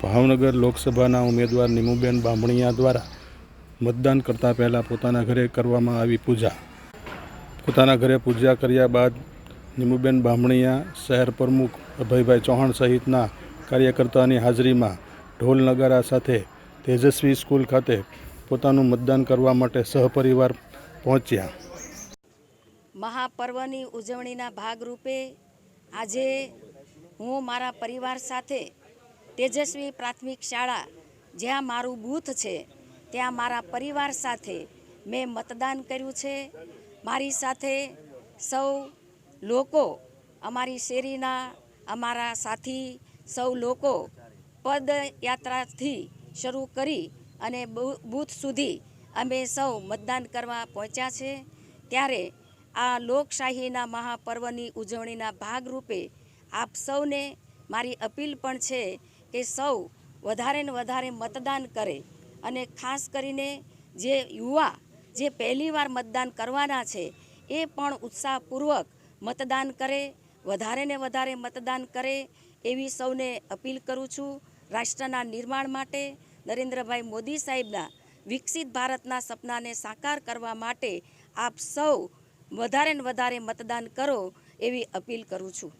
ભાવનગર લોકસભાના ઉમેદવાર નીમુબેન બામણીયા દ્વારા મતદાન કરતા પહેલાં પોતાના ઘરે કરવામાં આવી પૂજા। પોતાના ઘરે પૂજા કર્યા બાદ નીમુબેન બામણીયા શહેર પ્રમુખ અભયભાઈ ચૌહાણ સહિતના કાર્યકર્તાઓની હાજરીમાં ઢોલ નગારા સાથે તેજસ્વી સ્કૂલ ખાતે પોતાનું મતદાન કરવા માટે સહપરિવાર પહોંચ્યા। મહાપર્વની ઉજવણીના ભાગરૂપે આજે હું મારા પરિવાર સાથે તેજસ્વી પ્રાથમિક શાળા જ્યાં મારું બૂથ છે ત્યાં મારા પરિવાર સાથે મેં મતદાન કર્યું છે। મારી સાથે સૌ લોકો, અમારી શેરીના અમારા સાથી સૌ લોકો પદયાત્રાથી શરૂ કરી અને બૂથ સુધી અમે સૌ મતદાન કરવા પહોંચ્યા છે। ત્યારે આ લોકશાહીના મહાપર્વની ઉજવણીના ભાગરૂપે આપ સૌને મારી અપીલ પણ છે કે સૌ વધારે ને વધારે મતદાન કરે અને ખાસ કરીને જે યુવા જે પહેલીવાર મતદાન કરવાના છે એ પણ ઉત્સાહપૂર્વક મતદાન કરે, વધારે ને વધારે મતદાન કરે એવી સૌને અપીલ કરું છું। રાષ્ટ્રના નિર્માણ માટે નરેન્દ્રભાઈ મોદી સાહેબના વિકસિત ભારતના સપનાને સાકાર કરવા માટે આપ સૌ વધારે ને વધારે મતદાન કરો એવી અપીલ કરું છું।